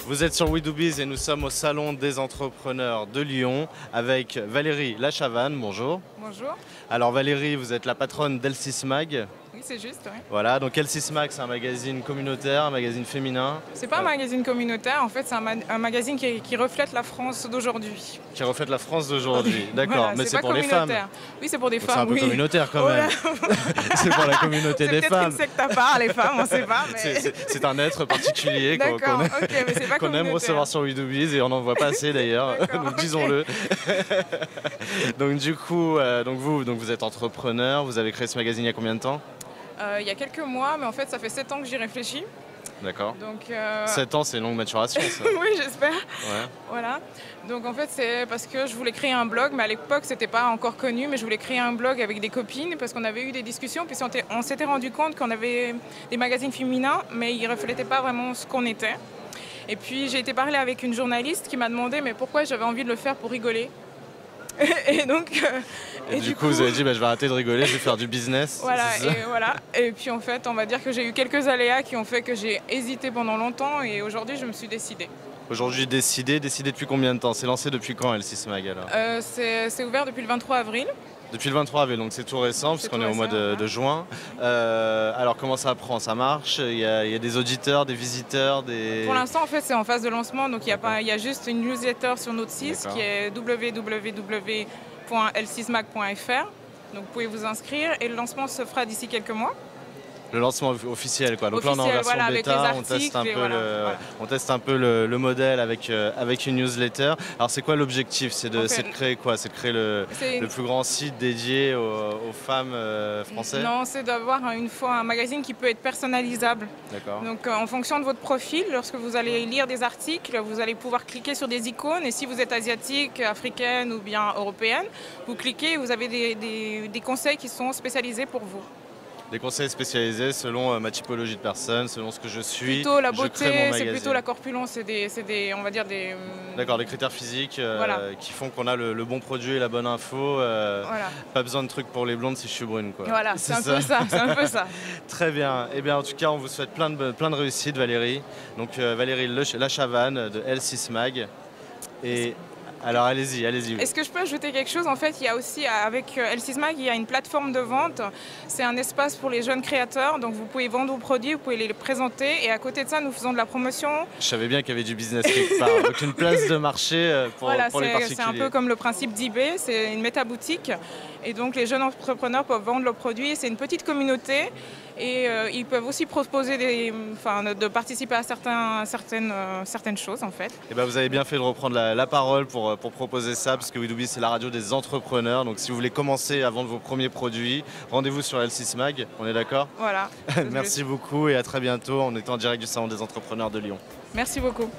Vous êtes sur We Do Biz et nous sommes au Salon des entrepreneurs de Lyon avec Valérie Lachavanne. Bonjour. Bonjour. Alors Valérie, vous êtes la patronne d'L6 Mag. Oui, c'est juste, oui. Voilà, donc L6 Mag, c'est un magazine communautaire, un magazine féminin. C'est pas un magazine communautaire, en fait, c'est un magazine qui reflète la France d'aujourd'hui. Qui reflète la France d'aujourd'hui, d'accord. Voilà, mais c'est pas pour les femmes. Oui, c'est pour des Donc femmes. c'est un peu oui. communautaire quand même. C'est pour la communauté des femmes. C'est peut-être une secte à part, les femmes, on sait pas. Mais... C'est un être particulier D'accord, ok, mais c'est pas qu'on aime recevoir sur We Do Biz et on n'en voit pas assez d'ailleurs, donc disons-le. Donc du coup, vous êtes entrepreneur, vous avez créé ce magazine il y a combien de temps? Il y a quelques mois, mais en fait ça fait 7 ans que j'y réfléchis. D'accord. Donc 7 ans, c'est une longue maturation ça. Oui, j'espère. Ouais. Voilà. Donc en fait c'est parce que je voulais créer un blog, mais à l'époque c'était pas encore connu, mais je voulais créer un blog avec des copines parce qu'on avait eu des discussions, puis on s'était rendu compte qu'on avait des magazines féminins, mais ils reflétaient pas vraiment ce qu'on était. Et puis j'ai été parler avec une journaliste qui m'a demandé mais pourquoi j'avais envie de le faire pour rigoler. Et donc et du coup vous avez dit je vais arrêter de rigoler, je vais faire du business. Voilà. Et puis en fait on va dire que j'ai eu quelques aléas qui ont fait que j'ai hésité pendant longtemps et aujourd'hui je me suis décidée. Aujourd'hui décidé depuis combien de temps? C'est lancé depuis quand L6 Mag alors? C'est ouvert depuis le 23 avril. Depuis le 23 avril, donc c'est tout récent puisqu'on est au mois de juin. Alors comment ça prend? Ça marche? Il y a des auditeurs, des visiteurs, des... Pour l'instant en fait c'est en phase de lancement, donc il y a juste une newsletter sur notre site qui est www.l6mag.fr. Donc vous pouvez vous inscrire et le lancement se fera d'ici quelques mois. Le lancement officiel quoi. Donc officiel, là on est en version voilà, bêta, on teste un peu le modèle avec une newsletter. Alors c'est quoi l'objectif? C'est de créer quoi? C'est de créer le plus grand site dédié aux femmes françaises? Non, c'est d'avoir un magazine qui peut être personnalisable. D'accord. Donc en fonction de votre profil, lorsque vous allez lire des articles, vous allez pouvoir cliquer sur des icônes et si vous êtes asiatique, africaine ou bien européenne, vous cliquez et vous avez des conseils qui sont spécialisés pour vous. Des conseils spécialisés selon ma typologie de personne, selon ce que je suis. Plutôt la beauté, c'est plutôt la corpulence, on va dire des... D'accord, des critères physiques qui font qu'on a le bon produit et la bonne info. Voilà. Pas besoin de trucs pour les blondes si je suis brune, quoi. Voilà, c'est un peu ça. Très bien. Eh bien, en tout cas, on vous souhaite plein de réussite, Valérie. Donc, Valérie Lachavanne de L6 Mag. Et... Alors allez-y. Est-ce que je peux ajouter quelque chose? En fait, il y a aussi, avec L6 Mag, il y a une plateforme de vente. C'est un espace pour les jeunes créateurs. Donc vous pouvez vendre vos produits, vous pouvez les présenter. Et à côté de ça, nous faisons de la promotion. Je savais bien qu'il y avait du business quelque part. Donc une place de marché pour les particuliers. C'est un peu comme le principe d'eBay. C'est une méta-boutique. Et donc les jeunes entrepreneurs peuvent vendre leurs produits. C'est une petite communauté. Et ils peuvent aussi proposer de participer à certaines choses en fait. Et ben vous avez bien fait de reprendre la parole pour proposer ça, parce que We Do Biz c'est la radio des entrepreneurs. Donc si vous voulez commencer à vendre vos premiers produits, rendez-vous sur L6 Mag, on est d'accord? Voilà. Merci beaucoup et à très bientôt. On est en direct du Salon des entrepreneurs de Lyon. Merci beaucoup.